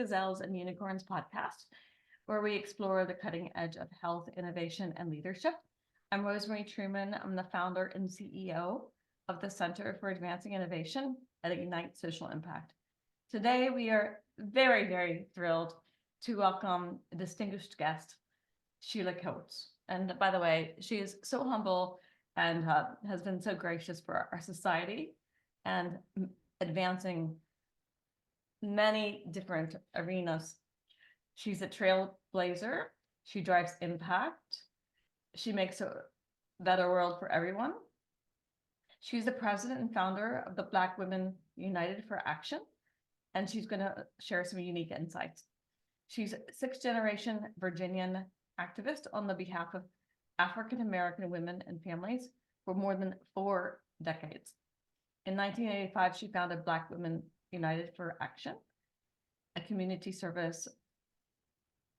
Gazelles and Unicorns podcast, where we explore the cutting edge of health, innovation, and leadership. I'm Rosemary Truman. I'm the founder and CEO of the Center for Advancing Innovation at Ignite Social Impact. Today, we are very, very thrilled to welcome a distinguished guest, Sheila Coates. And by the way, she is so humble and has been so gracious for our society and advancing many different arenas. She's a trailblazer. She drives impact. She makes a better world for everyone. She's the president and founder of the Black Women United for Action, and she's going to share some unique insights. She's a sixth-generation Virginian activist on the behalf of African-American women and families for more than 4 decades. In 1985, she founded Black Women United for Action, a community service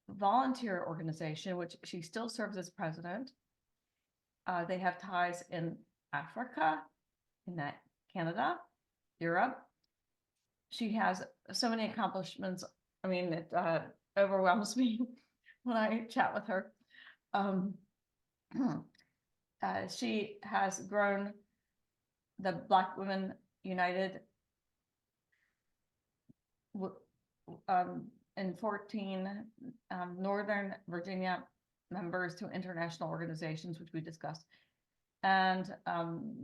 volunteer organization, which she still serves as president. They have ties in Africa, in Canada, Europe. She has so many accomplishments. I mean, it overwhelms me when I chat with her. She has grown the Black Women United in 14 Northern Virginia members to international organizations, which we discussed. And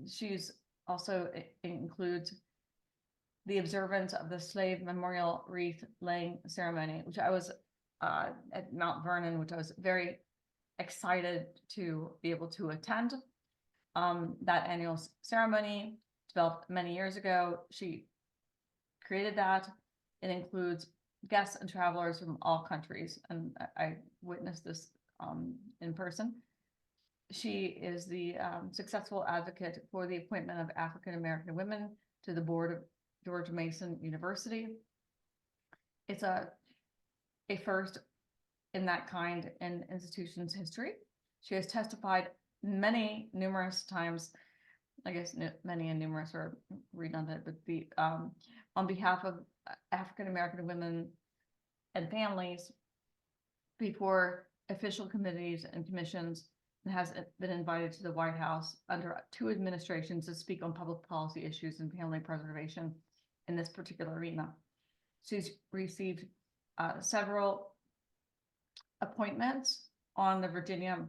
she's also includes the observance of the slave memorial wreath laying ceremony, which I was at Mount Vernon, which I was very excited to be able to attend. That annual ceremony developed many years ago. She created that. It includes guests and travelers from all countries, and I witnessed this in person. She is the successful advocate for the appointment of African-American women to the board of George Mason University. It's a first in that kind in institution's history. She has testified numerous times, I guess many and numerous are redundant, but the on behalf of African-American women and families before official committees and commissions, and has been invited to the White House under 2 administrations to speak on public policy issues and family preservation in this particular arena. She's received several appointments on the Virginia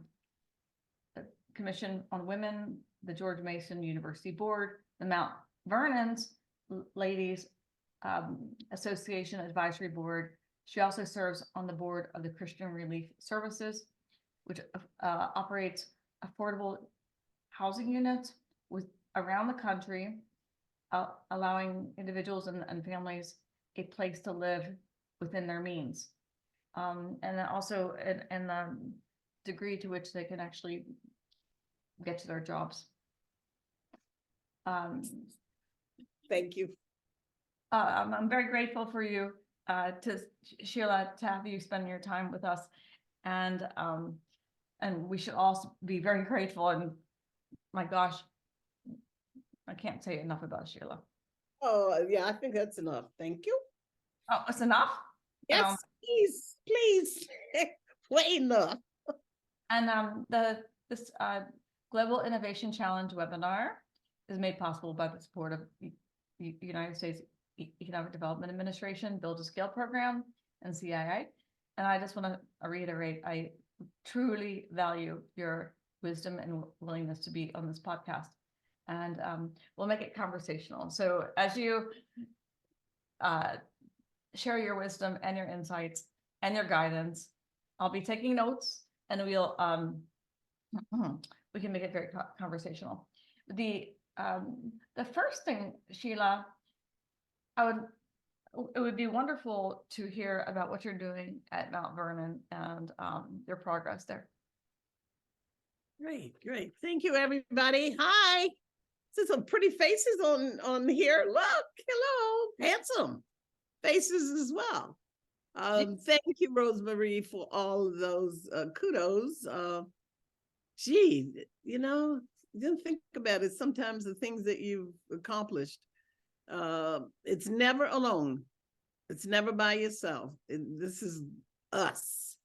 Commission on Women, the George Mason University Board, the Mount Vernon's Ladies Association Advisory Board. She also serves on the board of the Christian Relief Services, which operates affordable housing units around the country, allowing individuals and families a place to live within their means. And then also in the degree to which they can actually get to their jobs. Thank you. I'm very grateful for you, Sheila, to have you spend your time with us, and we should also be very grateful. And my gosh, I can't say enough about Sheila. Oh yeah, I think that's enough. Thank you. Oh, it's enough? Yes, please, way enough. And this Global Innovation Challenge webinar is made possible by the support of United States Economic Development Administration, Build to Scale program, and CIA. And I just want to reiterate, I truly value your wisdom and willingness to be on this podcast. And we'll make it conversational. So as you share your wisdom and your insights and your guidance, I'll be taking notes, and we'll we can make it very conversational. The first thing, Sheila, it would be wonderful to hear about what you're doing at Mount Vernon and your progress there. Great. Thank you, everybody. Hi. See some pretty faces on here. Look, hello, handsome faces as well. Thank you, Rosemary, for all of those kudos. Gee, didn't think about it. Sometimes the things that you've accomplished, it's never alone. It's never by yourself. This is us.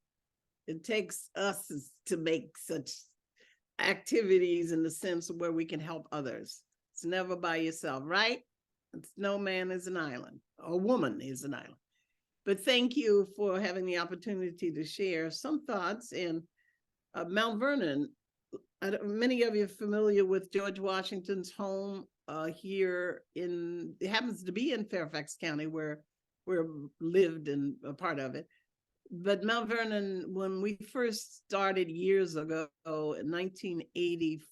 It takes us to make such activities in the sense of where we can help others. It's never by yourself, right? It's no man is an island, or woman is an island. But thank you for having the opportunity to share some thoughts. And Mount Vernon, many of you are familiar with George Washington's home here it happens to be in Fairfax County where we're lived and a part of it. But Mount Vernon, when we first started years ago in 1980,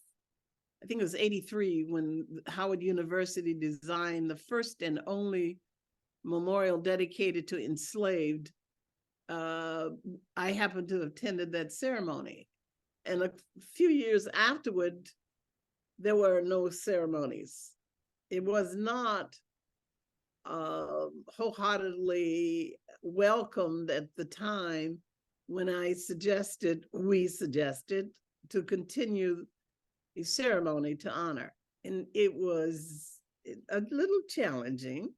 I think it was 83, when Howard University designed the first and only memorial dedicated to enslaved, I happened to have attended that ceremony. And a few years afterward, there were no ceremonies. It was not wholeheartedly welcomed at the time when we suggested to continue a ceremony to honor. And it was a little challenging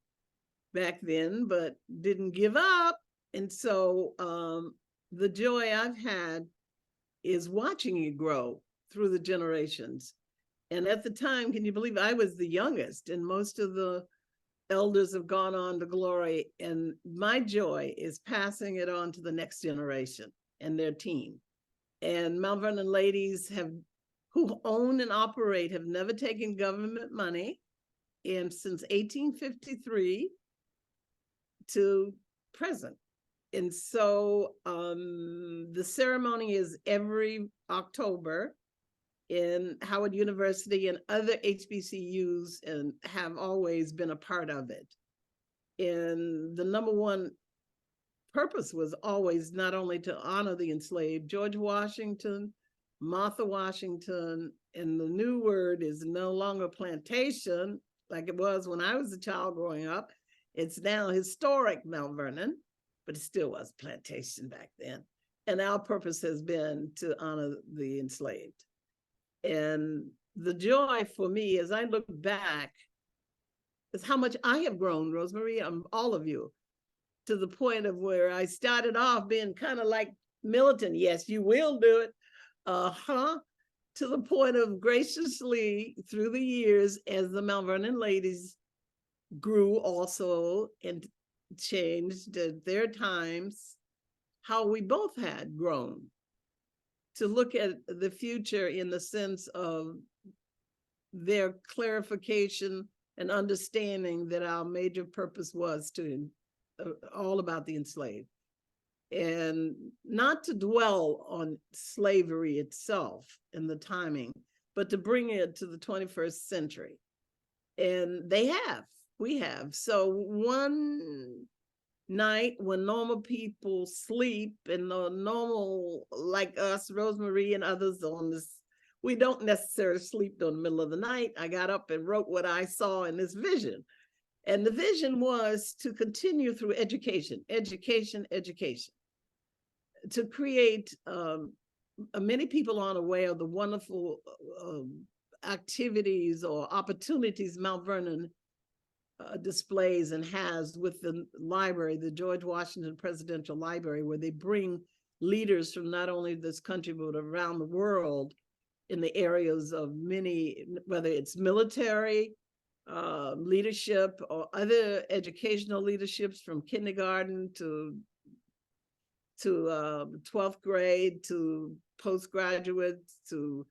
back then, but didn't give up. And so the joy I've had is watching it grow through the generations. And at the time, can you believe I was the youngest, and most of the elders have gone on to glory, and my joy is passing it on to the next generation and their team. And Mount Vernon ladies who own and operate have never taken government money, and since 1853 to present. And so the ceremony is every October in Howard University, and other HBCUs and have always been a part of it. And the number one purpose was always not only to honor the enslaved, George Washington, Martha Washington, and the new word is no longer plantation like it was when I was a child growing up. It's now historic Mount Vernon, but it still was plantation back then. And our purpose has been to honor the enslaved. And the joy for me as I look back is how much I have grown, Rosemary, all of you, to the point of where I started off being kind of like militant. Yes, you will do it. To the point of graciously through the years, as the Mount Vernon ladies grew also and changed at their times, how we both had grown to look at the future in the sense of their clarification and understanding that our major purpose was to all about the enslaved, and not to dwell on slavery itself and the timing, but to bring it to the 21st century. And we have. So one night when normal people sleep, and the normal like us, Rosemary and others on this, we don't necessarily sleep in the middle of the night. I got up and wrote what I saw in this vision. And the vision was to continue through education, to create, many people aren't aware of the wonderful activities or opportunities Mount Vernon displays and has with the library, the George Washington Presidential Library, where they bring leaders from not only this country, but around the world in the areas of many, whether it's military leadership or other educational leaderships from kindergarten to 12th grade to postgraduates to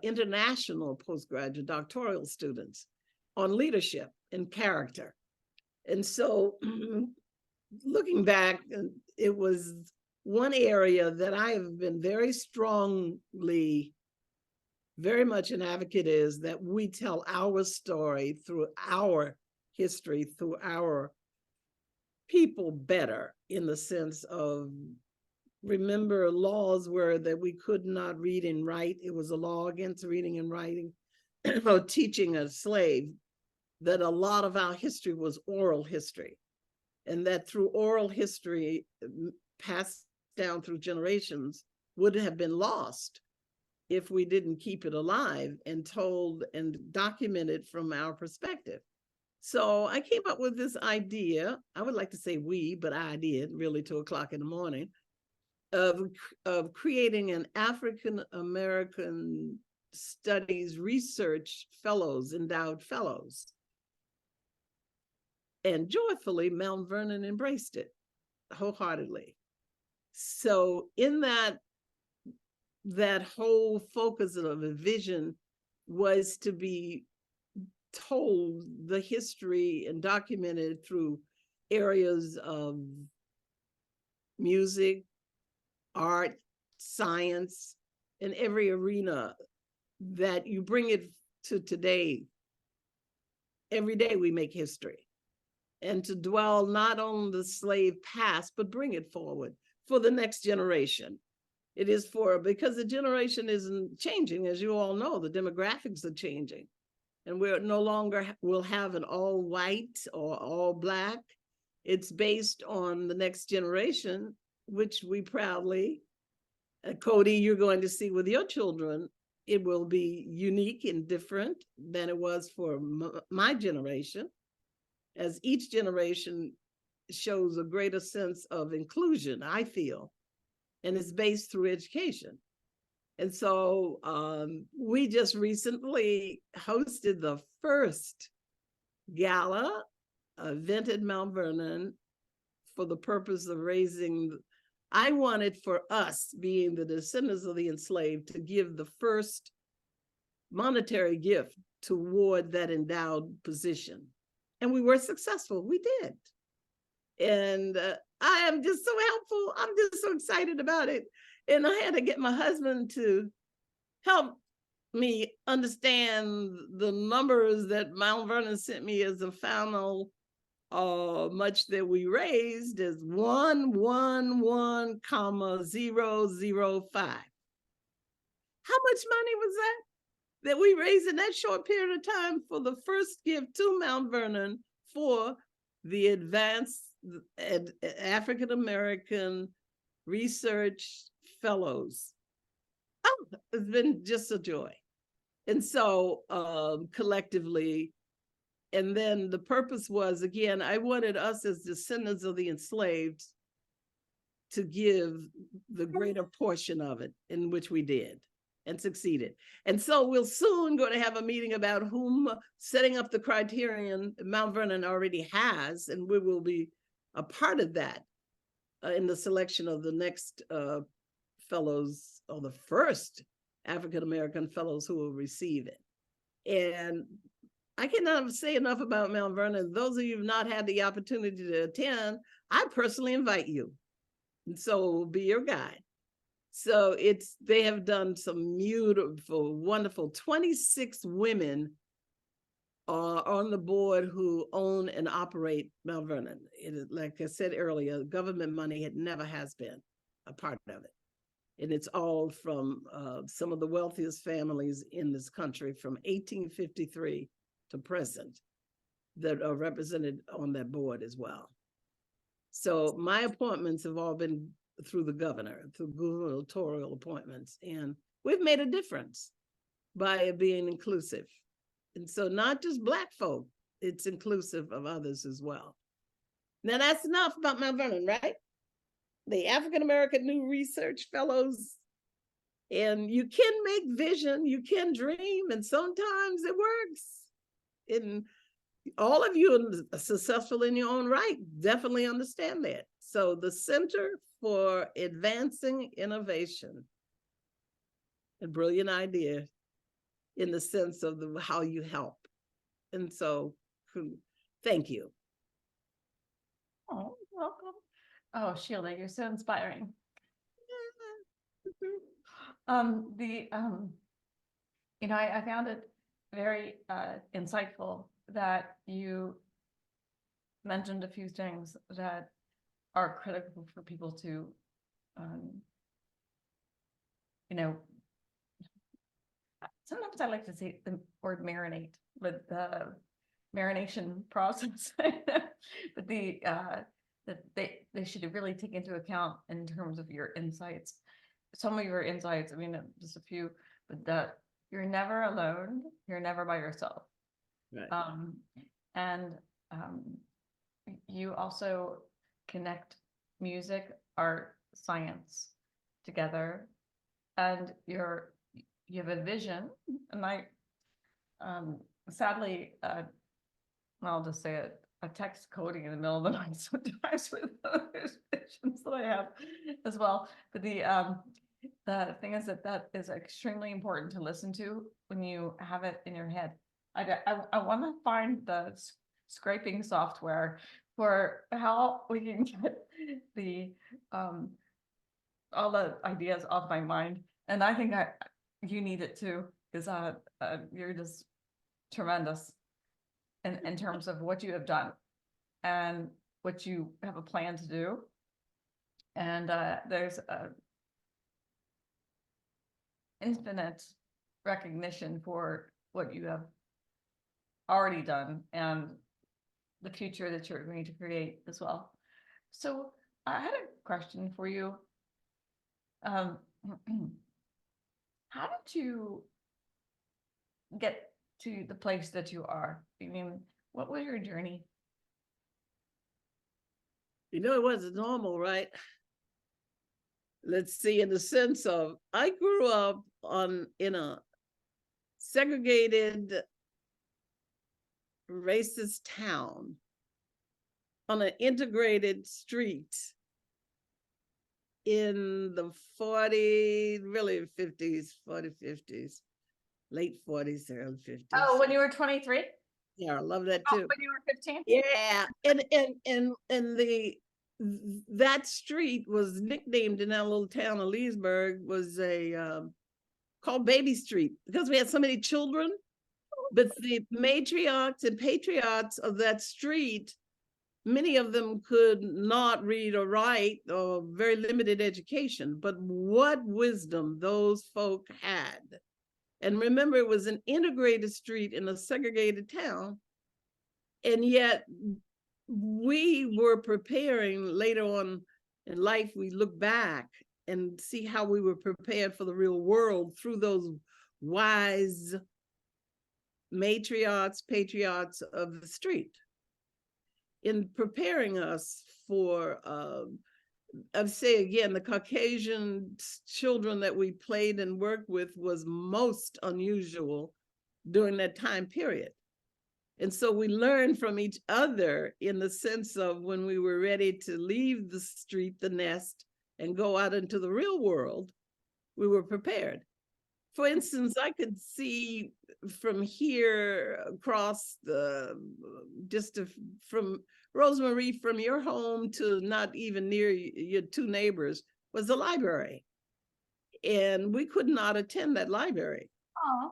international postgraduate doctoral students on leadership and character. And so looking back, it was one area that I have been very strongly, very much an advocate is that we tell our story through our history, through our people better, in the sense of, remember, laws were that we could not read and write. It was a law against reading and writing or teaching a slave, that a lot of our history was oral history, and that through oral history passed down through generations would have been lost if we didn't keep it alive and told and documented from our perspective. So I came up with this idea. I would like to say we, but I did really 2:00 in the morning of creating an African American Studies Research Fellows, endowed fellows. And joyfully, Mount Vernon embraced it wholeheartedly. So in that whole focus of a vision was to be told the history and documented through areas of music, art, science, in every arena that you bring it to today. Every day we make history, and to dwell not on the slave past, but bring it forward for the next generation. It is because the generation isn't changing. As you all know, the demographics are changing. And we're no longer will have an all white or all black. It's based on the next generation, which we proudly, Cody, you're going to see with your children, it will be unique and different than it was for my generation, as each generation shows a greater sense of inclusion, I feel, and it's based through education. And so we just recently hosted the first gala event at Mount Vernon for the purpose of raising. I wanted for us, being the descendants of the enslaved, to give the first monetary gift toward that endowed position. And we were successful. We did. And I am just so helpful. I'm just so excited about it. And I had to get my husband to help me understand the numbers that Mount Vernon sent me as a final much that we raised is 111,005. How much money was that we raised in that short period of time for the first gift to Mount Vernon for the advanced African American research fellows? Oh, it's been just a joy. And so collectively, and then the purpose was, again, I wanted us as descendants of the enslaved to give the greater portion of it, in which we did and succeeded. And so we'll soon going to have a meeting about whom setting up the criterion Mount Vernon already has, and we will be a part of that in the selection of the next fellows, or the first African-American fellows who will receive it. And I cannot say enough about Mount Vernon. Those of you who have not had the opportunity to attend, I personally invite you. And so be your guide. So they have done some beautiful, wonderful, 26 women are on the board who own and operate Mount Vernon. It is, like I said earlier, government money never has been a part of it. And it's all from some of the wealthiest families in this country from 1853 to present that are represented on that board as well. So my appointments have all been through the governor, through gubernatorial appointments, and we've made a difference by being inclusive. And so not just Black folk, it's inclusive of others as well. Now that's enough about Mount Vernon, right? The African American New Research Fellows. And you can make vision, you can dream, and sometimes it works. And all of you are successful in your own right, definitely understand that. So the Center for Advancing Innovation, a brilliant idea in the sense of how you help. And so thank you. Oh, welcome. Oh, Sheila, you're so inspiring. I found it very insightful that you mentioned a few things that are critical for people to, sometimes I like to say the word marinate with the marination process, but that they should really take into account in terms of your insights. Some of your insights, I mean, just a few, but that you're never alone, you're never by yourself. Right. And you also connect music, art, science together, and you have a vision. And I sadly, I'll just say it, I text coding in the middle of the night sometimes with those visions that I have as well. But the thing is that is extremely important to listen to when you have it in your head. I want to find the scraping software for how we can get the all the ideas off my mind, and I think you need it too, because you're just tremendous in terms of what you have done and what you have a plan to do. And there's a infinite recognition for what you have already done and the future that you're going to create as well. So I had a question for you. How did you get to the place that you are? I mean, what was your journey? You know, it wasn't normal, right? Let's see, in the sense of, I grew up in a segregated, racist town on an integrated street in the 40s, really 50s, 50s, late 40s, early 50s. Oh, when you were 23? Yeah, I love that Oh, too. when you were 15? Yeah, and that street was nicknamed in that little town of Leesburg, was called Baby Street, because we had so many children. But the matriarchs and patriarchs of that street, many of them could not read or write, or very limited education, but what wisdom those folk had. And remember, it was an integrated street in a segregated town. And yet we were preparing later on in life, we look back and see how we were prepared for the real world through those wise matriarchs, patriarchs of the street, in preparing us for, I'd say again, the Caucasian children that we played and worked with was most unusual during that time period. And so we learned from each other in the sense of when we were ready to leave the street, the nest, and go out into the real world, we were prepared. For instance, I could see from here across the, from Rosemary, from your home to not even near your two neighbors was the library. And we could not attend that library. Oh.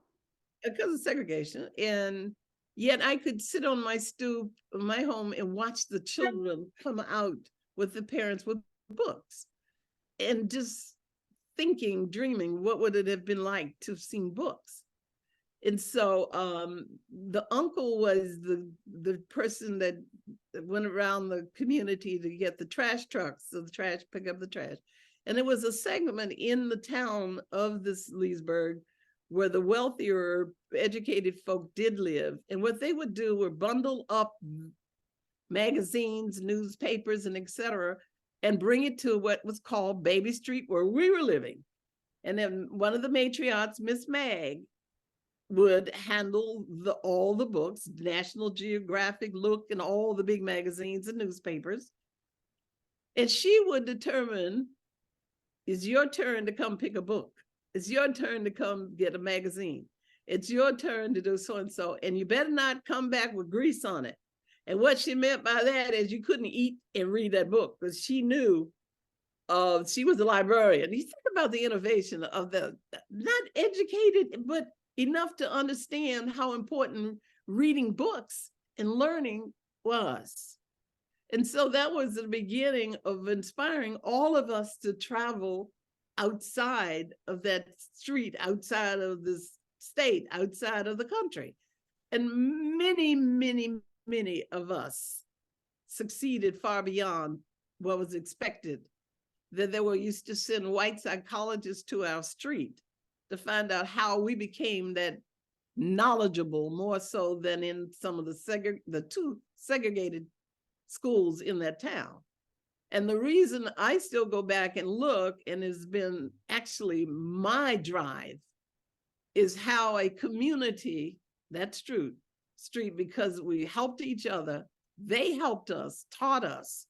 Because of segregation. And yet I could sit on my stoop in my home and watch the children come out with the parents with books, and just thinking, dreaming, what would it have been like to have seen books? And so the uncle was the person that went around the community to get the trash trucks, so the trash, pick up the trash. And there was a segment in the town of this Leesburg where the wealthier educated folk did live. And what they would do were bundle up magazines, newspapers, and etc., and bring it to what was called Baby Street, where we were living. And then one of the matriarchs, Miss Mag, would handle all the books, National Geographic, Look, and all the big magazines and newspapers. And she would determine, it's your turn to come pick a book. It's your turn to come get a magazine. It's your turn to do so-and-so, and you better not come back with grease on it. And what she meant by that is you couldn't eat and read that book, because she knew she was a librarian. You think about the innovation of the, not educated, but enough to understand how important reading books and learning was. And so that was the beginning of inspiring all of us to travel outside of that street, outside of this state, outside of the country. And many, many, many of us succeeded far beyond what was expected. That they were used to send white psychologists to our street to find out how we became that knowledgeable, more so than in some of the two segregated schools in that town. And the reason I still go back and look, and has been actually my drive, is how a community, that's true, street, because we helped each other, they helped us, taught us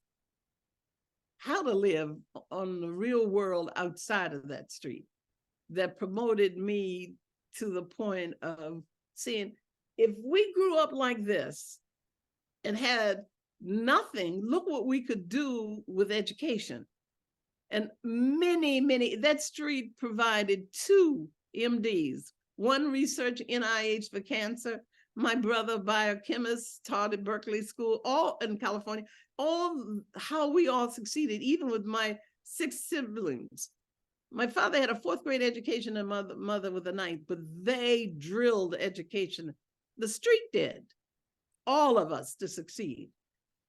how to live on the real world outside of that street, that promoted me to the point of seeing, if we grew up like this and had nothing, look what we could do with education. And many, that street provided 2 MDs, one research NIH for cancer, my brother biochemist taught at Berkeley School, all in California, all how we all succeeded, even with my 6 siblings. My father had a 4th grade education and mother with a 9th, but they drilled education. The street did, all of us, to succeed.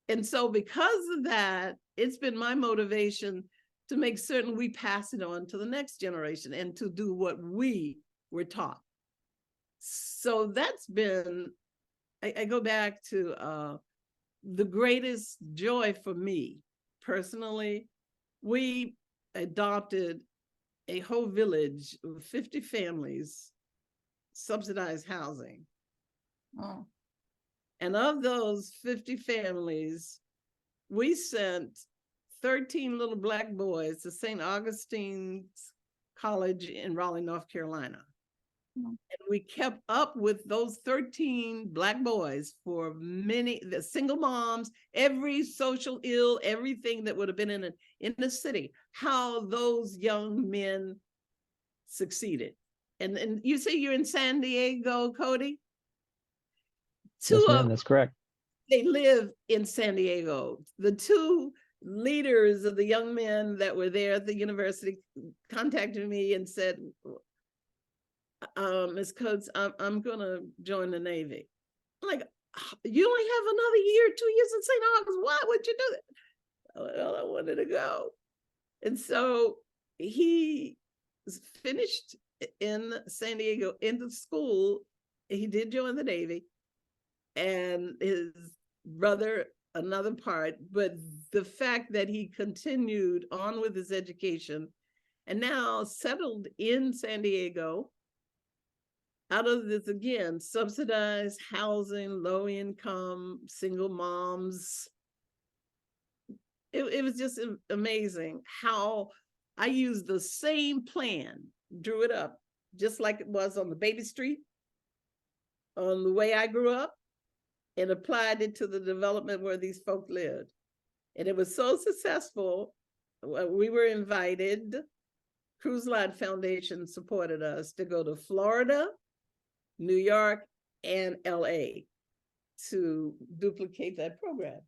And so because of that, it's been my motivation to make certain we pass it on to the next generation and to do what we were taught. So that's been, I go back to the greatest joy for me personally. We adopted a whole village of 50 families, subsidized housing. Oh. And of those 50 families, we sent 13 little Black boys to St. Augustine's College in Raleigh, North Carolina. And we kept up with those 13 Black boys for the single moms, every social ill, everything that would have been in the city, how those young men succeeded. And you say you're in San Diego, Cody? Yes, ma'am, that's correct. They live in San Diego. The 2 leaders of the young men that were there at the university contacted me and said, Ms. Coates, I'm going to join the Navy. I'm like, you only have another year, 2 years in St. Augustine. Why would you do that? Well, I wanted to go. And so he finished in San Diego, into school. He did join the Navy, and his brother, another part, but the fact that he continued on with his education and now settled in San Diego, out of this, again, subsidized housing, low income, single moms. It was just amazing how I used the same plan, drew it up, just like it was on the baby street, on the way I grew up, and applied it to the development where these folk lived. And it was so successful, we were invited, Cruise Line Foundation supported us to go to Florida, New York, and LA to duplicate that program.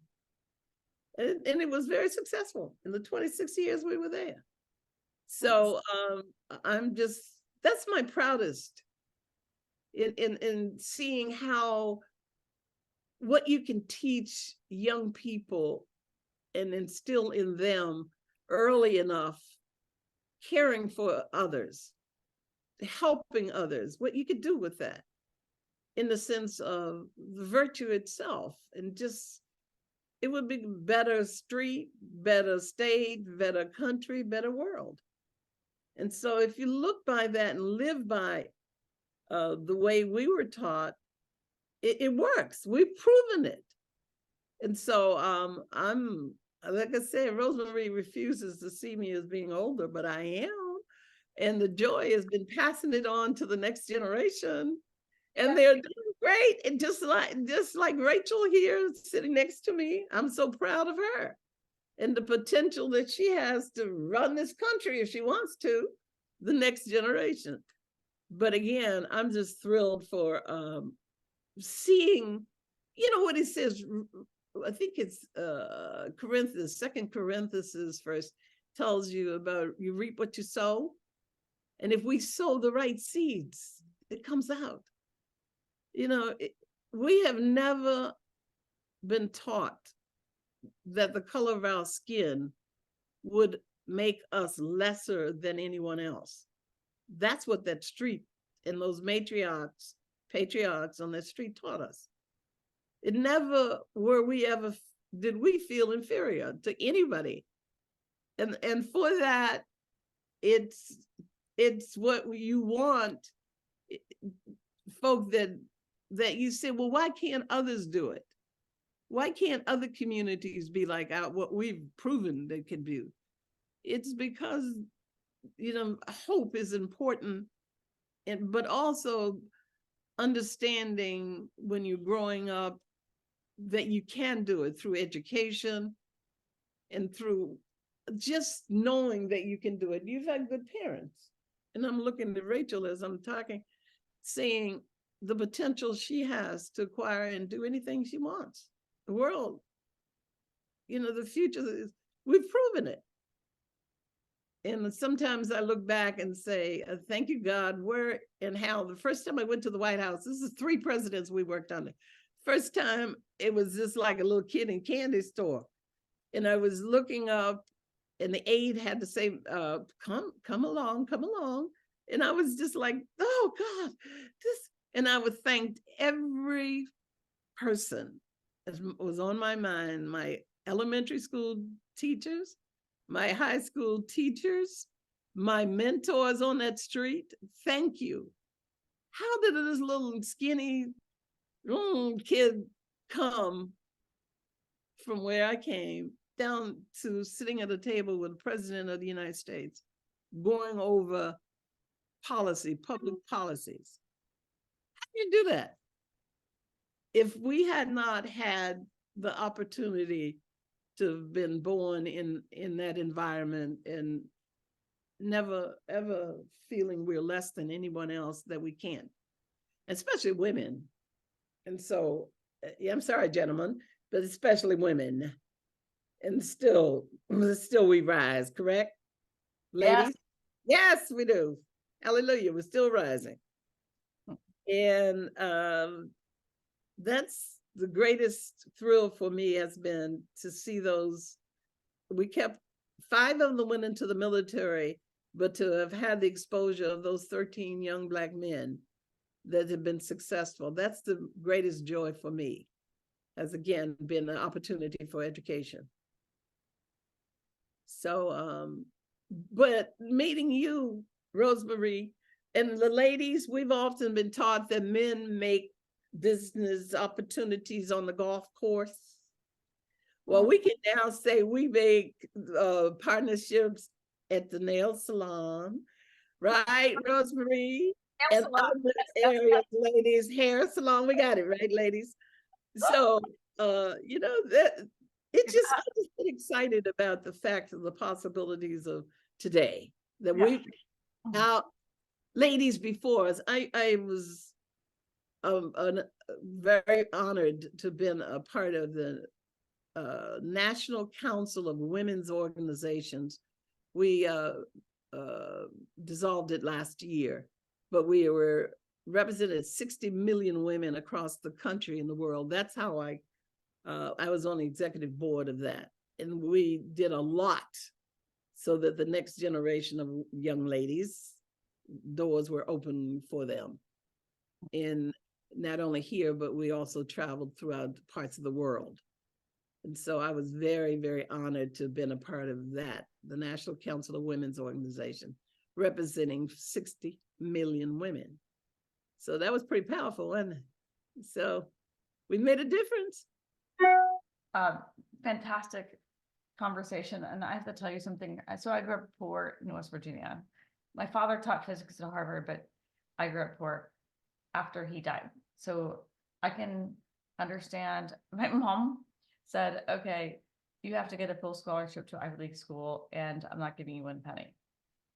And it was very successful in the 26 years we were there. So that's my proudest in seeing how, what you can teach young people and instill in them early enough, caring for others, helping others, what you could do with that in the sense of the virtue itself. And just, it would be better street, better state, better country, better world. And so if you look by that and live by the way we were taught, it works. We've proven it. And so I'm, like I said, Rosemary refuses to see me as being older, but I am. And the joy has been passing it on to the next generation. And they're doing great. And just like Rachel here sitting next to me, I'm so proud of her and the potential that she has to run this country if she wants to, the next generation. But again, I'm just thrilled for seeing, you know what it says, I think it's Corinthians, 2 Corinthians first tells you about you reap what you sow. And if we sow the right seeds, it comes out. You know, we have never been taught that the color of our skin would make us lesser than anyone else. That's what that street and those matriarchs patriarchs on that street taught us. It never did we feel inferior to anybody. And for that, it's what you want, folk that you say, well, why can't others do it? Why can't other communities be like what we've proven they can do? It's because, hope is important, but also understanding when you're growing up that you can do it through education and through just knowing that you can do it. You've had good parents. And I'm looking at Rachel as I'm talking, seeing the potential she has to acquire and do anything she wants. The world, the future is, we've proven it. And sometimes I look back and say, thank you, God, where and how. The first time I went to the White House, this is 3 presidents we worked under. First time, it was just like a little kid in candy store. And I was looking up, and the aide had to say, come along. And I was just like, oh God, and I would thank every person that was on my mind, my elementary school teachers, my high school teachers, my mentors on that street. Thank you. How did this little skinny kid come from where I came down to sitting at a table with the President of the United States, going over public policies? How do you do that? If we had not had the opportunity to have been born in that environment and never ever feeling we're less than anyone else, that we can't, especially women. And so, I'm sorry, gentlemen, but especially women. And still we rise, correct? Ladies? Yes, we do. Hallelujah, we're still rising. And that's the greatest thrill for me, has been to see those. We kept 5 of them went into the military, but to have had the exposure of those 13 young Black men that have been successful, that's the greatest joy for me, has again been an opportunity for education. So, but meeting you, Rosemary, and the ladies, we've often been taught that men make business opportunities on the golf course. Well, we can now say we make partnerships at the nail salon, right, Rosemary? And other areas, ladies, hair salon, we got it, right, ladies? So, that I'm just excited about the fact of the possibilities of today, that we out, ladies before us. I was very honored to have been a part of the National Council of Women's Organizations. We dissolved it last year, but we were represented 60 million women across the country and the world. That's how I was on the executive board of that. And we did a lot so that the next generation of young ladies, doors were open for them. And not only here, but we also traveled throughout parts of the world. And so I was very, very honored to have been a part of that, the National Council of Women's Organization, representing 60 million women. So that was pretty powerful, wasn't it? So we made a difference. Fantastic conversation. And I have to tell you something. So I grew up poor in West Virginia. My father taught physics at Harvard, but I grew up poor after he died. So I can understand. My mom said, okay, you have to get a full scholarship to Ivy League school, and I'm not giving you 1 penny.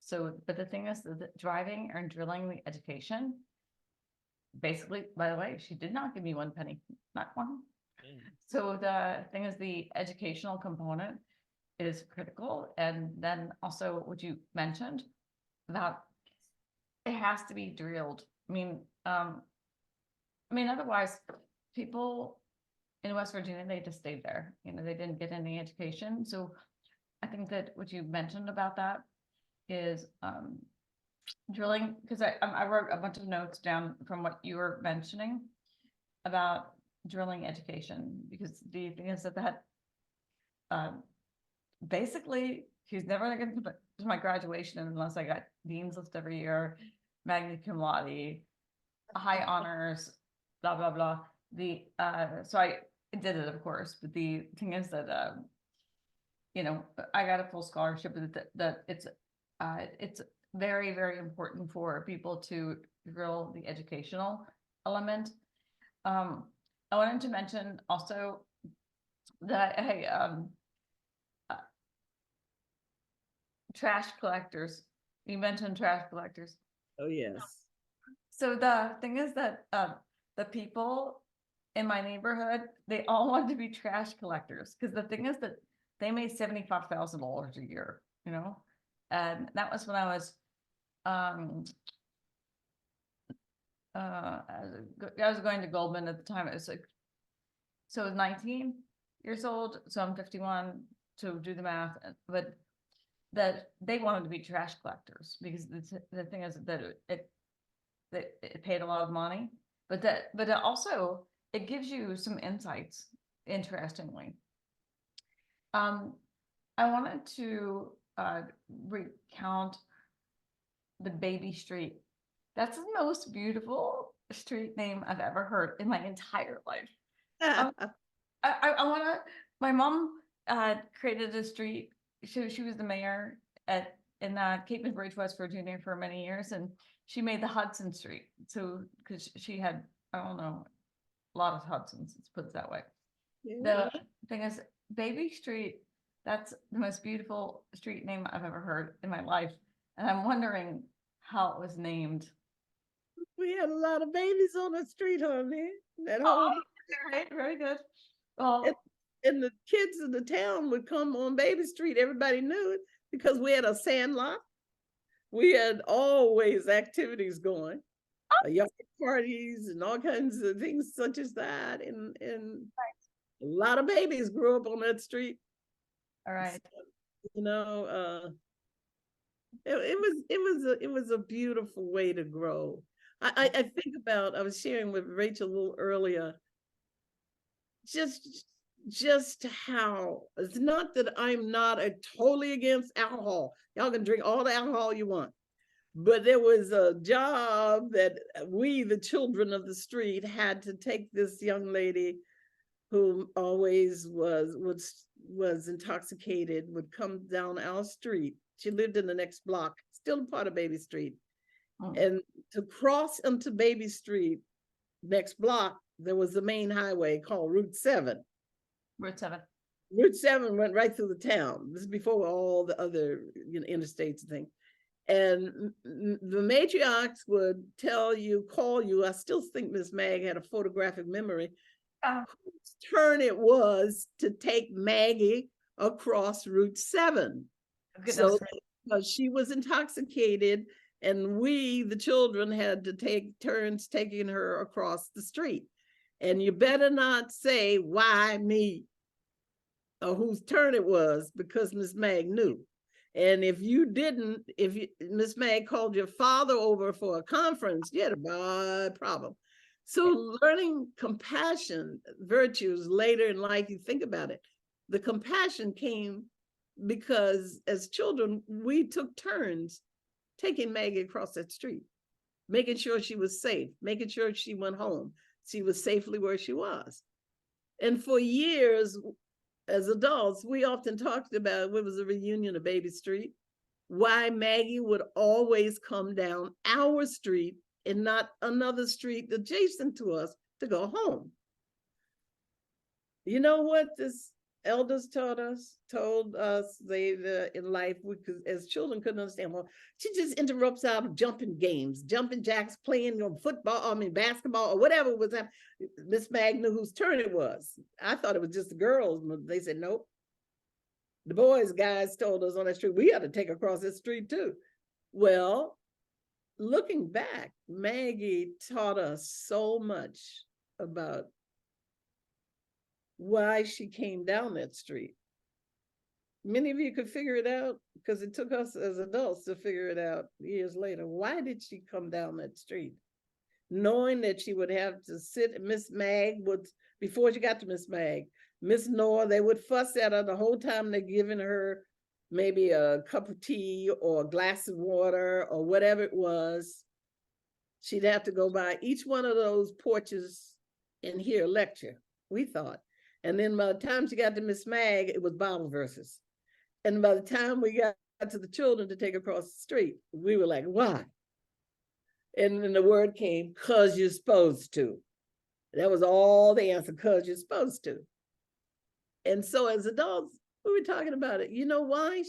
So, but the thing is, the driving and drilling the education, basically, by the way, she did not give me 1 penny, not one. So the thing is, the educational component is critical. And then also what you mentioned about it has to be drilled. I mean, otherwise people in West Virginia, they just stayed there. They didn't get any education. So I think that what you mentioned about that is drilling, because I wrote a bunch of notes down from what you were mentioning about drilling education, because the thing is that basically he's never going to come to my graduation unless I got dean's list every year, magna cum laude, high honors, blah blah blah. So I did it, of course, but the thing is that you know, I got a full scholarship, but that it's very, very important for people to drill the educational element. I wanted to mention also that trash collectors. You mentioned trash collectors. Oh, yes. So the thing is that the people in my neighborhood, they all want to be trash collectors, because the thing is that they made $75,000 a year, you know, and that was when I was I was going to Goldman at the time. It was like, so I was 19 years old, so I'm 51 to do the math, but that they wanted to be trash collectors because the thing is that it paid a lot of money, but it also, it gives you some insights, interestingly. I wanted to recount the baby street. That's the most beautiful street name I've ever heard in my entire life. I want to, my mom created a street. She was the mayor in Cape and Bridge, West Virginia for many years, and she made the Hudson Street. So, because she had, I don't know, a lot of Hudsons, let's put it that way. Yeah. The thing is, Baby Street, that's the most beautiful street name I've ever heard in my life. And I'm wondering how it was named. We had a lot of babies on the street, honey. That Oh, whole right, very good. Well, and the kids in the town would come on Baby Street. Everybody knew it because we had a sandlot. We had always activities going, yard parties and all kinds of things such as that. And a lot of babies grew up on that street. all right. So, you know, it was a beautiful way to grow. I think about, I was sharing with Rachel a little earlier, just how, it's not that I'm not totally against alcohol. Y'all can drink all the alcohol you want. But there was a job that we, the children of the street, had to take this young lady who always was intoxicated, would come down our street. She lived in the next block, still a part of Baby Street. Oh. And to cross into Baby Street, next block, there was the main highway called Route 7. Route 7. Route 7 went right through the town. This is before all the other interstates and things. And the matriarchs would tell you, call you. I still think Miss Mag had a photographic memory. Whose turn it was to take Maggie across Route 7. So she was intoxicated, and we, the children, had to take turns taking her across the street. And you better not say, why me? Or whose turn it was, because Miss Mag knew. And if you didn't, Miss Mag called your father over for a conference, you had a bad problem. So learning compassion virtues later in life, you think about it, the compassion came because as children, we took turns taking Maggie across that street, making sure she was safe, making sure she went home, she was safely where she was. And for years, as adults, we often talked about, it was a reunion of Baby Street, why Maggie would always come down our street and not another street adjacent to us to go home. You know what this elders told us they in life, we could, as children, couldn't understand. Well, she just interrupts our jumping games, jumping jacks, playing football, basketball, or whatever was happening. Miss Mag knew whose turn it was. I thought it was just the girls, but they said nope. The boys, guys told us on that street, we had to take across this street too. Well, looking back, Maggie taught us so much about why she came down that street. many of you could figure it out because it took us as adults to figure it out years later. Why did she come down that street? Knowing that she would have to sit, Miss Mag would, before she got to Miss Mag, Miss Nora, they would fuss at her the whole time they're giving her maybe a cup of tea or a glass of water or whatever it was. She'd have to go by each one of those porches and hear a lecture, we thought. And then by the time she got to Miss Mag, it was Bible verses. And by the time we got to the children to take across the street, we were like, why? And then the word came, because you're supposed to. That was all the answer, because you're supposed to. And so as adults, we were talking about it. You know why?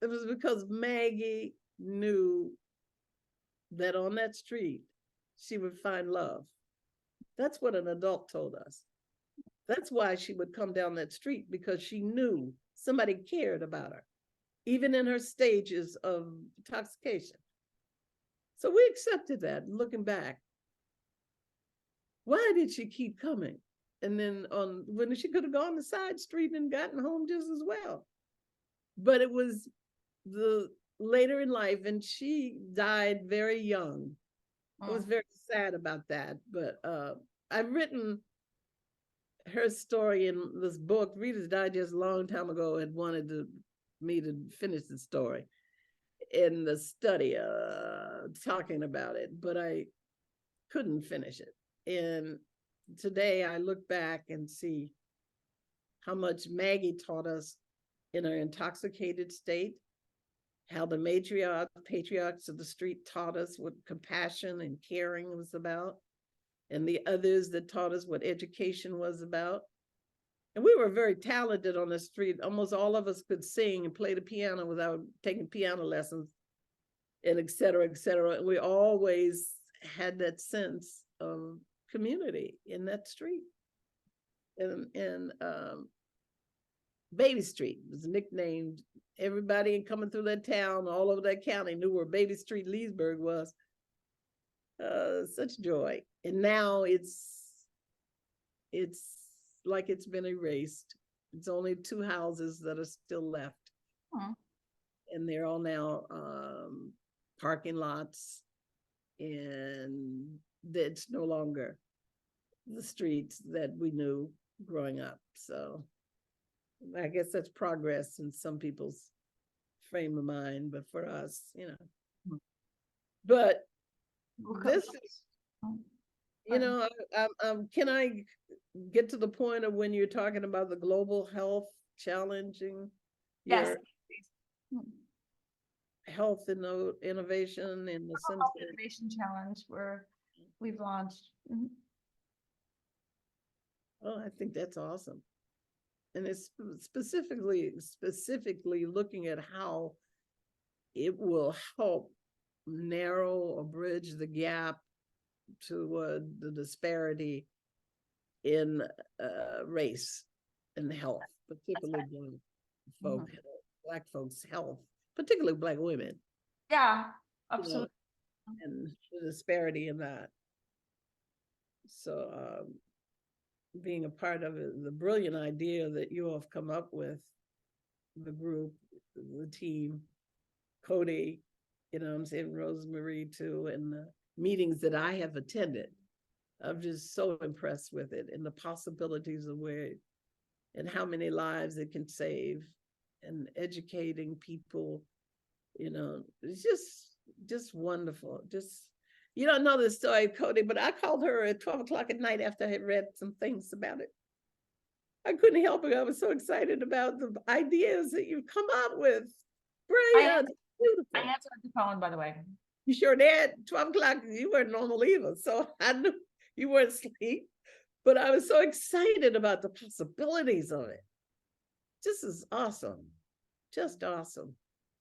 It was because Maggie knew that on that street, she would find love. That's what an adult told us. That's why she would come down that street, because she knew somebody cared about her, even in her stages of intoxication. So we accepted that, looking back. Why did she keep coming? And then when she could have gone the side street and gotten home just as well. But it was the later in life, and she died very young. I was very sad about that, but I've written her story in this book. Reader's Digest a long time ago had wanted me to finish the story in the study, talking about it, but I couldn't finish it. And today I look back and see how much Maggie taught us in her intoxicated state, how the patriarchs of the street taught us what compassion and caring was about, and the others that taught us what education was about. And we were very talented on the street. Almost all of us could sing and play the piano without taking piano lessons, and et cetera, et cetera. And we always had that sense of community in that street. And Baby Street was nicknamed. Everybody coming through that town, all over that county, knew where Baby Street, Leesburg was. Such joy. And now it's like it's been erased. It's only 2 houses that are still left. And they're all now parking lots, and it's no longer the streets that we knew growing up. So I guess that's progress in some people's frame of mind, but for us, you know. But this is, you know, can I get to the point of when you're talking about the global health challenging Yes. your health and innovation in the sense Health that Innovation Challenge where we've launched. oh, I think that's awesome. And it's specifically looking at how it will help narrow or bridge the gap to the disparity in race and health, particularly Black folks' health, particularly Black women. Yeah, absolutely. And the disparity in that. So being a part of it, the brilliant idea that you all have come up with, the group, the team, Cody, you know what I'm saying, Rosemary too, and the meetings that I have attended. I'm just so impressed with it and the possibilities of where and how many lives it can save, and educating people, you know, it's just wonderful. Just, you don't know this story, Cody, but I called her at 12 o'clock at night after I had read some things about it. I couldn't help it. I was so excited about the ideas that you've come up with. Brilliant. I answered the phone, by the way. You sure did. 12 o'clock, you weren't normal either. So I knew you weren't asleep, but I was so excited about the possibilities of it. This is awesome. Just awesome.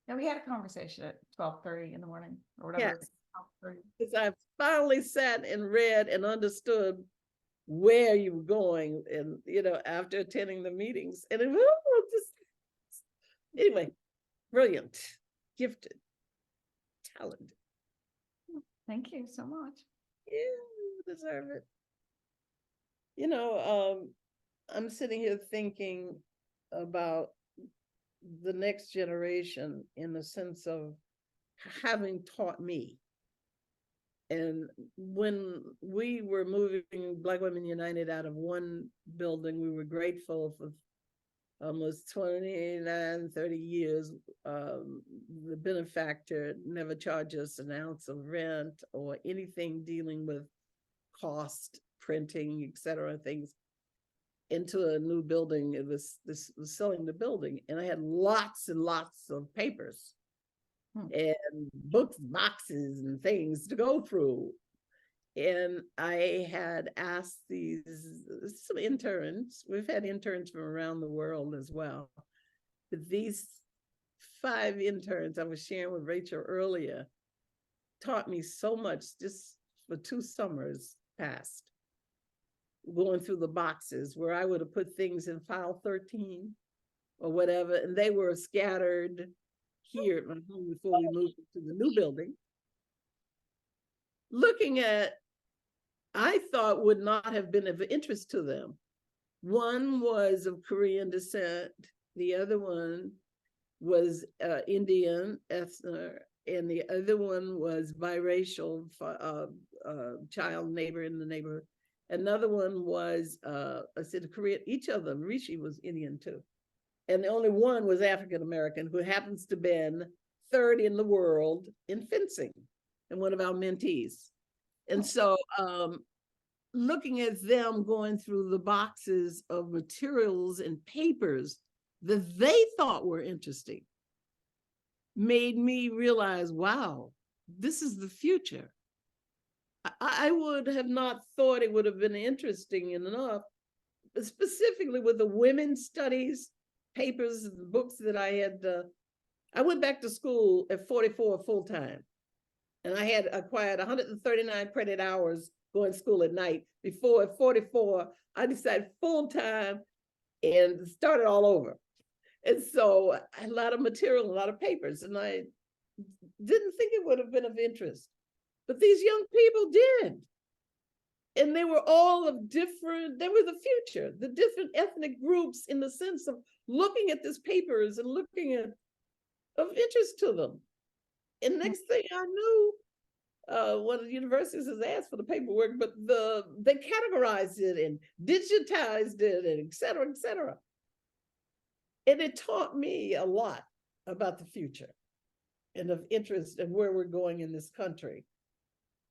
Yeah, we had a conversation at 12:30 in the morning or whatever. Yes. Because I finally sat and read and understood where you were going, and you know, after attending the meetings, and it just anyway, brilliant, gifted, talented. Thank you so much. Yeah, you deserve it. You know, I'm sitting here thinking about the next generation in the sense of having taught me. And when we were moving Black Women United out of one building, we were grateful for almost 29, 30 years. The benefactor never charged us an ounce of rent or anything dealing with cost, printing, et cetera, things into a new building. This was selling the building, and I had lots and lots of papers and books, boxes, and things to go through. And I had asked some interns, we've had interns from around the world as well, but these 5 interns I was sharing with Rachel earlier taught me so much just for 2 summers past, going through the boxes where I would have put things in file 13 or whatever, and they were scattered here at my home before we moved to the new building. Looking at, I thought would not have been of interest to them. One was of Korean descent, the other one was Indian ethnic, and the other one was biracial, child neighbor in the neighborhood. Another one was, I said Korean, each of them, Rishi was Indian too. And the only one was African-American, who happens to been 3rd in the world in fencing, and one of our mentees. And so looking at them going through the boxes of materials and papers that they thought were interesting made me realize, wow, this is the future. I would have not thought it would have been interesting enough, specifically with the women's studies papers and books that I had. I went back to school at 44 full-time, and I had acquired 139 credit hours going to school at night. Before at 44, I decided full-time and started all over. And so I had a lot of material, a lot of papers, and I didn't think it would have been of interest. But these young people did. And they were all of different, they were the future, the different ethnic groups in the sense of looking at these papers and looking at of interest to them. And next thing I knew, one of the universities has asked for the paperwork, but they categorized it and digitized it and et cetera, et cetera. And it taught me a lot about the future and of interest and where we're going in this country,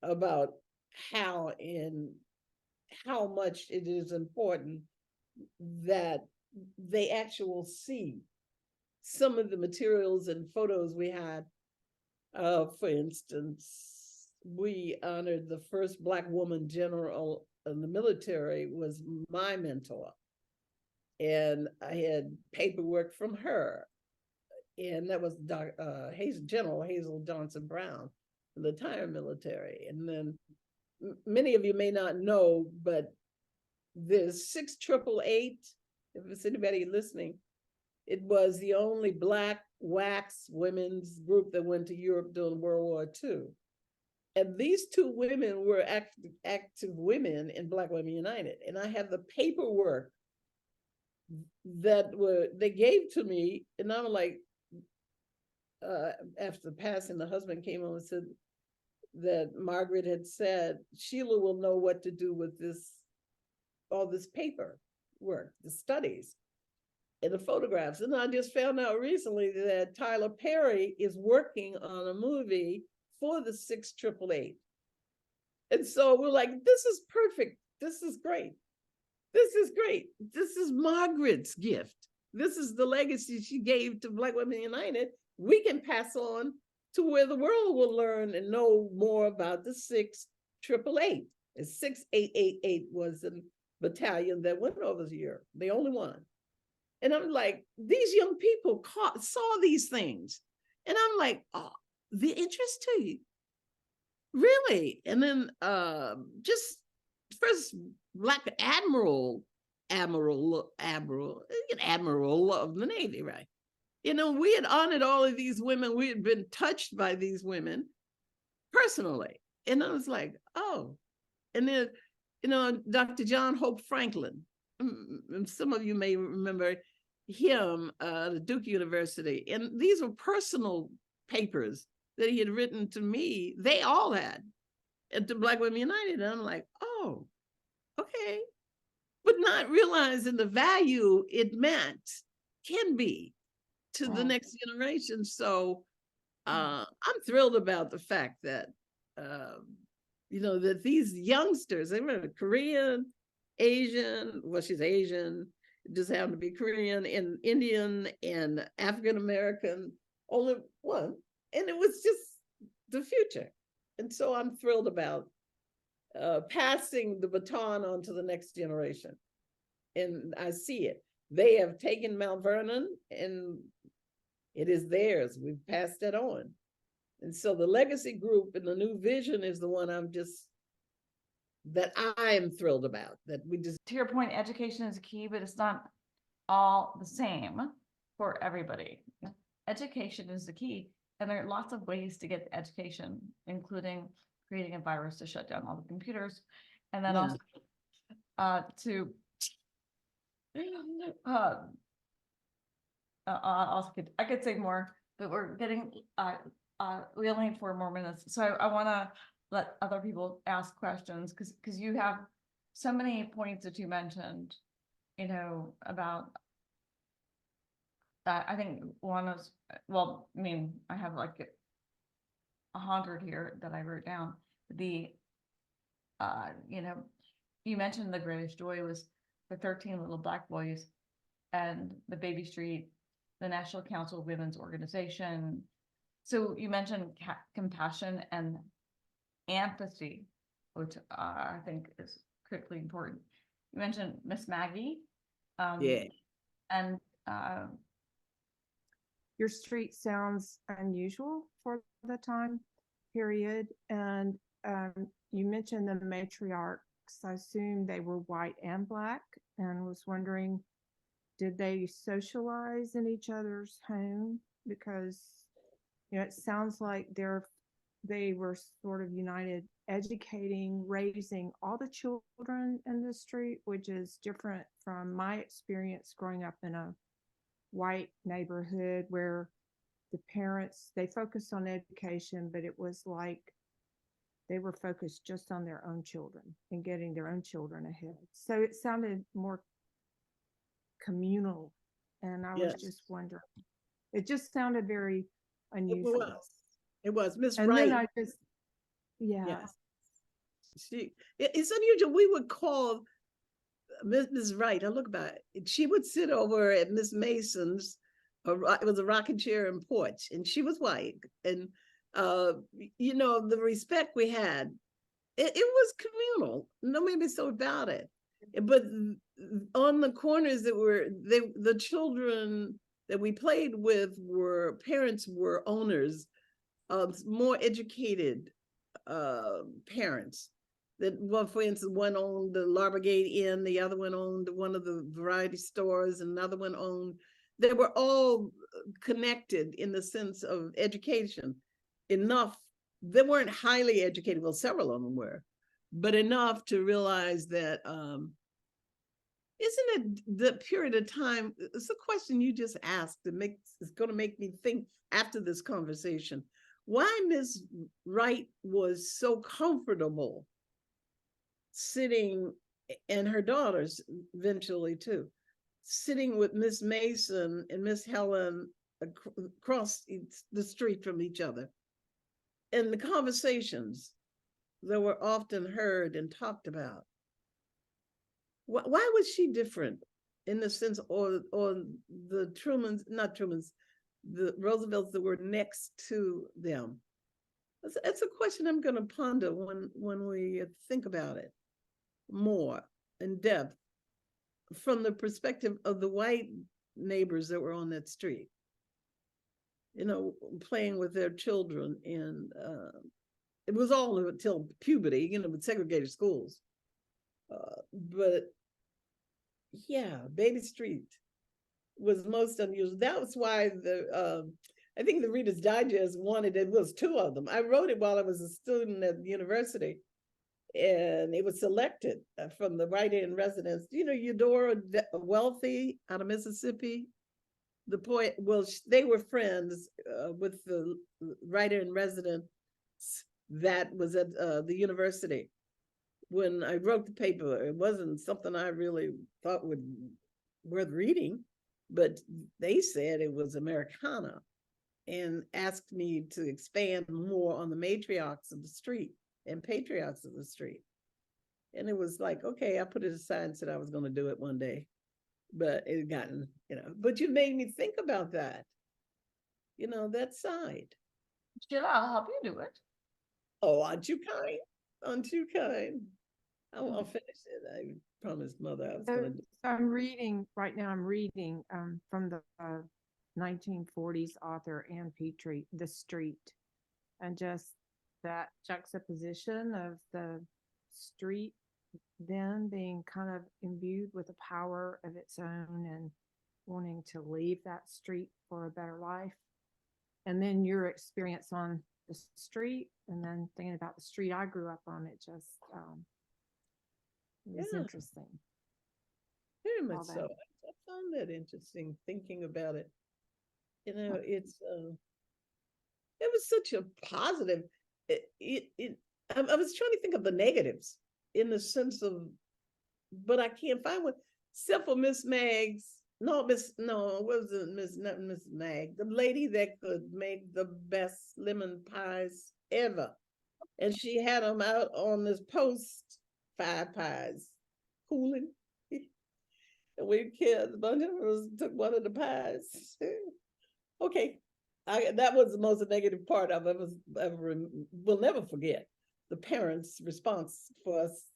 about how much it is important that they actually see some of the materials and photos we had. For instance, we honored the first Black woman general in the military was my mentor. And I had paperwork from her. And that was General Hazel Johnson Brown, the entire military. And then many of you may not know, but there's 6888, if it's anybody listening, it was the only Black wax women's group that went to Europe during World War II. And these 2 women were active women in Black Women United. And I have the paperwork that they gave to me, and I'm like, after passing, the husband came on and said that Margaret had said, Sheila will know what to do with all this paper work, the studies and the photographs. And I just found out recently that Tyler Perry is working on a movie for the 6888. And so we're like, this is perfect. This is great. This is great. This is Margaret's gift. This is the legacy she gave to Black Women United. We can pass on to where the world will learn and know more about the 6888. And 6888 was a battalion that went over the Europe, the only one. And I'm like, these young people saw these things. And I'm like, oh, the interest to you, really? And then just first Black admiral of the Navy, right? You know, we had honored all of these women. We had been touched by these women personally. And I was like, oh. And then, you know, Dr. John Hope Franklin, some of you may remember, him at Duke University, and these were personal papers that he had written to me. They all had, and to Black Women United. And I'm like, oh, okay. But not realizing the value it meant can be to the next generation. So I'm thrilled about the fact that, that these youngsters, they were Korean, Asian, well, she's Asian, just happened to be Korean, and Indian, and African-American, only one. And it was just the future. And so I'm thrilled about passing the baton on to the next generation. And I see it. They have taken Mount Vernon and it is theirs. We've passed it on. And so the legacy group and the new vision is the one that I am thrilled about, that we just. To your point, education is key, but it's not all the same for everybody. Education is the key. And there are lots of ways to get education, including creating a virus to shut down all the computers. And then also I could say more, but we're getting, we only have 4 more minutes. So I want to let other people ask questions because you have so many points that you mentioned, about, I think one is, well, I mean, I have like 100 here that I wrote down. You mentioned the greatest joy was the 13 little Black boys and the Baby Street, the National Council of Women's Organization. So you mentioned compassion and empathy, which I think is critically important. You mentioned Miss Maggie. And your street sounds unusual for the time period. And you mentioned the matriarchs. I assume they were white and Black, and was wondering, did they socialize in each other's home? Because, it sounds like they were sort of united, educating, raising all the children in the street, which is different from my experience growing up in a white neighborhood where the parents, they focused on education, but it was like they were focused just on their own children and getting their own children ahead. So it sounded more communal. And I was just wondering, it just sounded very unusual. It was Miss And Wright. then I just, yes. It's unusual. We would call Miss Wright, I look back, she would sit over at Miss Mason's, it was a rocking chair and porch, and she was white. And, the respect we had, it was communal. No maybe so about it. But on the corners the children that we played with parents were owners of more educated parents. That, well, for instance, one owned the Larbergate Inn, the other one owned one of the variety stores, and another one owned. They were all connected in the sense of education. Enough, they weren't highly educated, well, several of them were, but enough to realize that, isn't it the period of time, it's a question you just asked that it's going to make me think after this conversation, why Miss Wright was so comfortable sitting, and her daughters eventually too, sitting with Miss Mason and Miss Helen across the street from each other. And the conversations that were often heard and talked about. Why was she different in the sense, or the the Roosevelts that were next to them? That's a question I'm going to ponder when we think about it more in depth from the perspective of the white neighbors that were on that street, playing with their children. And it was all until puberty, with segregated schools. But yeah, Baby Street was most unusual. That was why I think the Reader's Digest wanted, it was 2 of them. I wrote it while I was a student at the university, and it was selected from the write-in residents. Eudora Wealthy out of Mississippi, the poet, well, they were friends with the writer in residence that was at the university. When I wrote the paper, it wasn't something I really thought would worth reading, but they said it was Americana and asked me to expand more on the matriarchs of the street and patriarchs of the street. And it was like, okay, I put it aside and said I was going to do it one day, but it had gotten, but you made me think about that, that side. Sheila, I'll help you do it. Oh, aren't you kind? Aren't you kind? I'll finish it. I promised Mother I was going to do it. So I'm reading right now. I'm reading from the 1940s author Ann Petrie, The Street, and just that juxtaposition of the street then being kind of imbued with a power of its own and wanting to leave that street for a better life. And then your experience on the street, and then thinking about the street I grew up on, it just it was interesting. Very much so. I found that interesting thinking about it. It's it was such a positive. I was trying to think of the negatives in the sense of, but I can't find one. Except for Miss Mag's. Not Miss Mag, the lady that could make the best lemon pies ever. And she had them out on this post, 5 pies, cooling. And we kids, a bunch of us took one of the pies. Okay, that was the most negative part I've ever will never forget. The parents' response for us.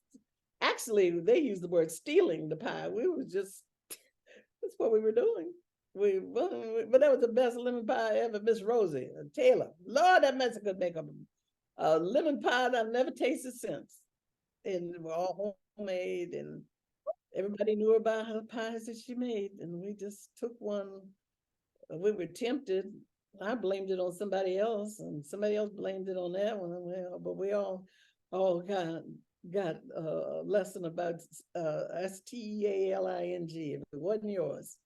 Actually, they used the word stealing the pie. We were just, that's what we were doing. But that was the best lemon pie ever, Miss Rosie Taylor. Lord, that mess could make a lemon pie that I've never tasted since. And we're all homemade, and everybody knew about her pies that she made. And we just took one. We were tempted. I blamed it on somebody else, and somebody else blamed it on that one. Well, but we all got a lesson about STEALING if it wasn't yours.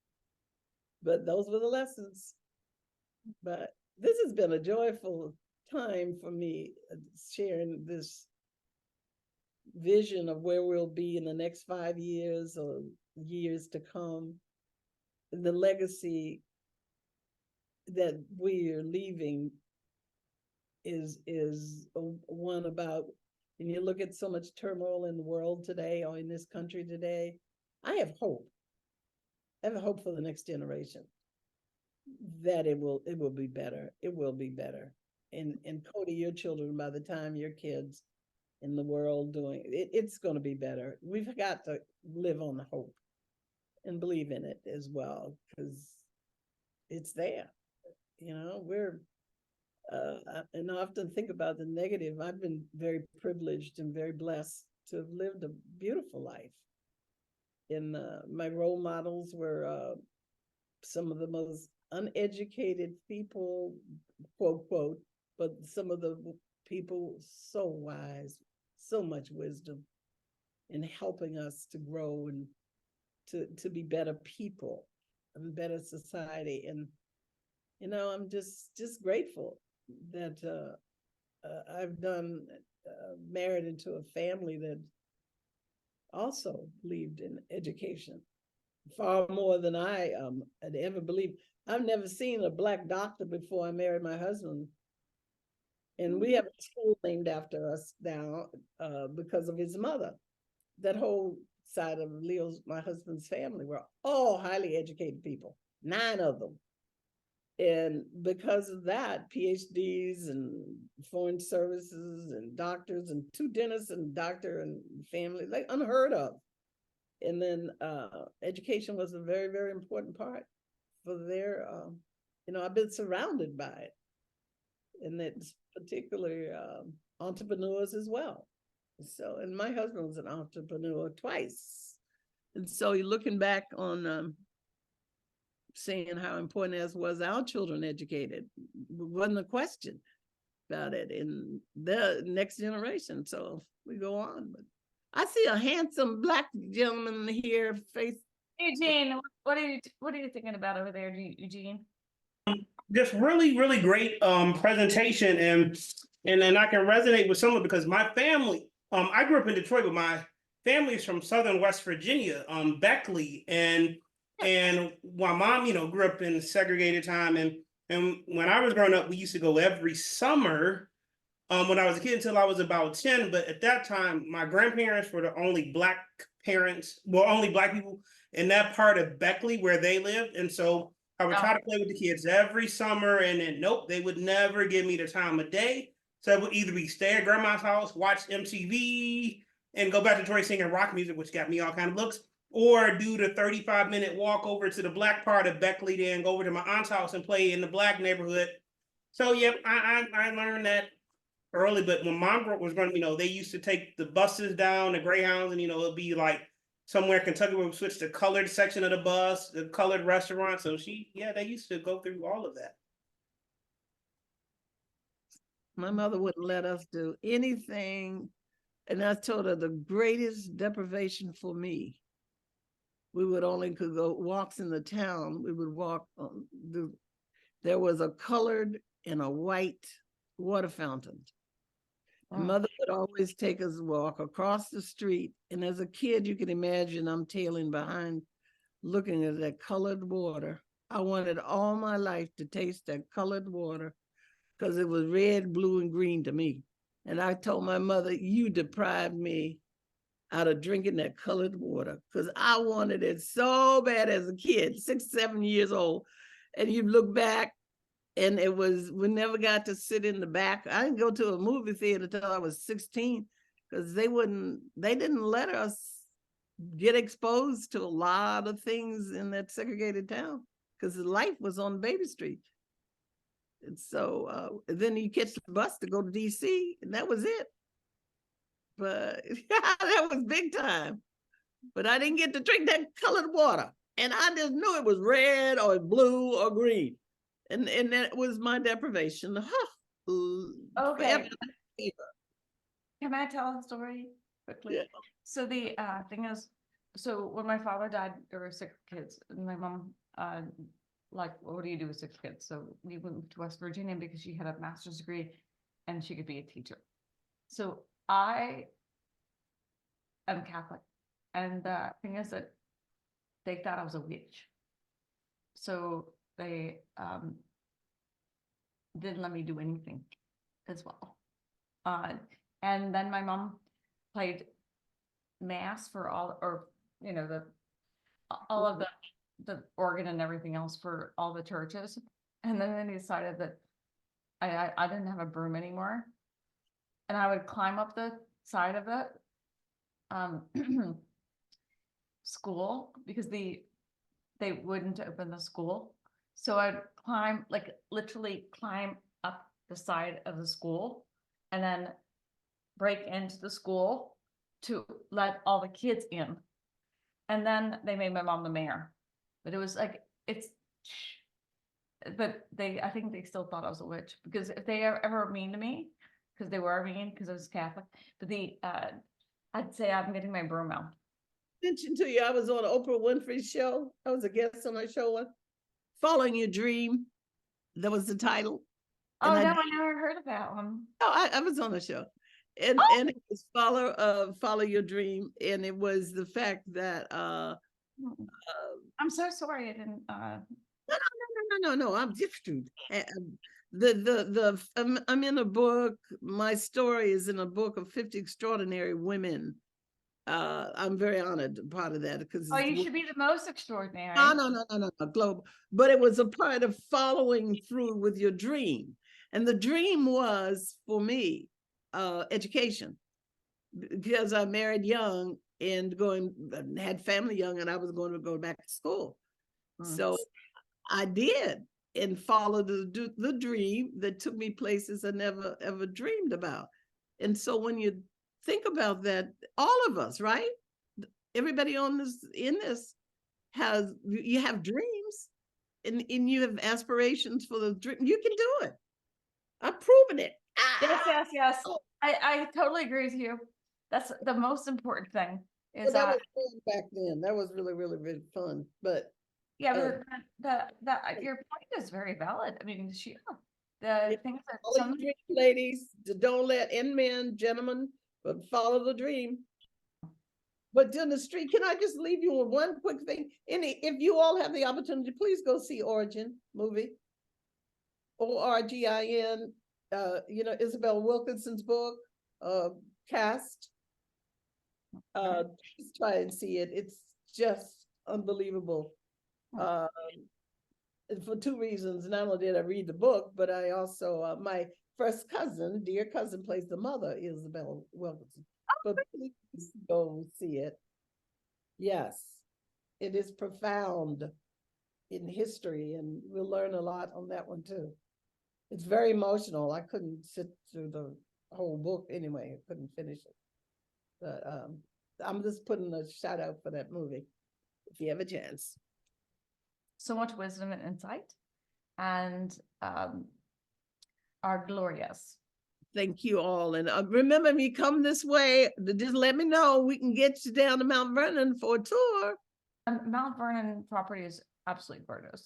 But those were the lessons. But this has been a joyful time for me, sharing this vision of where we'll be in the next 5 years or years to come. The legacy that we are leaving is one about, and you look at so much turmoil in the world today or in this country today, I have hope. I have hope for the next generation that it will be better. It will be better. And Cody, your children, by the time your kids in the world doing it, it's going to be better. We've got to live on the hope and believe in it as well, because it's there. We're and I often think about the negative. I've been very privileged and very blessed to have lived a beautiful life. And my role models were some of the most uneducated people, quote, quote, but some of the people so wise, so much wisdom in helping us to grow and to be better people and better society. And, I'm just grateful that I've married into a family that also believed in education far more than I had ever believed. I've never seen a Black doctor before I married my husband. And we have a school named after us now because of his mother. That whole side of my husband's family were all highly educated people, 9 of them. And because of that, PhDs and foreign services and doctors and 2 dentists and doctor and family, like unheard of. And then education was a very, very important part for their, I've been surrounded by it. And that's particularly entrepreneurs as well. So, and my husband was an entrepreneur twice. And so you're looking back on saying how important as was our children educated. Wasn't a question about it in the next generation. So we go on. But I see a handsome Black gentleman here, face Eugene, what are you thinking about over there, Eugene? Just really, really great presentation, and then I can resonate with someone because my family, I grew up in Detroit, but my family is from southern West Virginia, Beckley, and my mom, grew up in segregated time, and when I was growing up, we used to go every summer when I was a kid until I was about 10. But at that time, my grandparents were the only black parents, well, only black people in that part of Beckley where they lived. And so I would try to play with the kids every summer. And then, nope, they would never give me the time of day. So it would either be stay at grandma's house, watch MTV, and go back to Detroit singing rock music, which got me all kind of looks, or do the 35-minute walk over to the black part of Beckley, then go over to my aunt's house and play in the black neighborhood. So, yep, I learned that early, but when mom was growing, they used to take the buses down, the Greyhounds, and it'd be like somewhere in Kentucky where we switched the colored section of the bus, the colored restaurant. So they used to go through all of that. My mother wouldn't let us do anything, and I told her the greatest deprivation for me. We would only could go walks in the town. We would walk. There was a colored and a white water fountain. Mother would always take us to walk across the street. And as a kid, you can imagine I'm tailing behind looking at that colored water. I wanted all my life to taste that colored water because it was red, blue, and green to me. And I told my mother, you deprived me out of drinking that colored water because I wanted it so bad as a kid, 6, 7 years old. And you look back, and we never got to sit in the back. I didn't go to a movie theater until I was 16 because they didn't let us get exposed to a lot of things in that segregated town because life was on Baby Street. And so then you catch the bus to go to DC, and that was it. But that was big time. But I didn't get to drink that colored water. And I just knew it was red or blue or green. And that was my deprivation. Okay. Can I tell a story quickly? Yeah. So the thing is, so when my father died, there were 6 kids, and my mom, like, well, what do you do with 6 kids? So we went to West Virginia because she had a master's degree and she could be a teacher. So I am Catholic, and the thing is that they thought I was a witch. So they didn't let me do anything as well. And then my mom played mass for all of the organ and everything else for all the churches. And then they decided that I didn't have a broom anymore. And I would climb up the side of the school because they wouldn't open the school. So I'd literally climb up the side of the school and then break into the school to let all the kids in. And then they made my mom the mayor. But it was like, I think they still thought I was a witch because if they ever mean to me, because they were mean because I was Catholic, but I'd say I'm getting my broom out. Mentioned to you, I was on Oprah Winfrey's show. I was a guest on her show. Following Your Dream. That was the title. Oh, no, I never heard of that one. Oh, I was on the show. And it was Follow Your Dream. And it was the fact that I'm so sorry I didn't No, I'm different. I'm in a book. My story is in a book of 50 extraordinary women. I'm very honored part of that because you should be the most extraordinary. No, global. But it was a part of following through with your dream. And the dream was for me, education. Because I married young and had family young, and I was going to go back to school. So I did and followed the dream that took me places I never ever dreamed about. And so when you think about that, all of us, right? Everybody in this you have dreams and you have aspirations for the dream. You can do it. I've proven it. Yes. I totally agree with you. That's the most important thing is that that, was fun back then. That was really, really, really fun. But yeah, uh, your point is very valid. I mean, the things that all you some, dream ladies, don't let men, gentlemen, but follow the dream. But in the street, can I just leave you with one quick thing? If you all have the opportunity, please go see Origin movie. Orgin, Isabel Wilkinson's book, Cast. Please try and see it. It's just unbelievable. For two reasons. Not only did I read the book, but I also, my first cousin, dear cousin, plays the mother, Isabel Wilkinson. But please go see it. Yes, it is profound in history, and we'll learn a lot on that one too. It's very emotional. I couldn't sit through the whole book anyway. I couldn't finish it. But I'm just putting a shout out for that movie if you have a chance. so much wisdom and insight, and are glorious. Thank you all. And remember, if you come this way, just let me know. We can get you down to Mount Vernon for a tour. Mount Vernon property is absolutely gorgeous.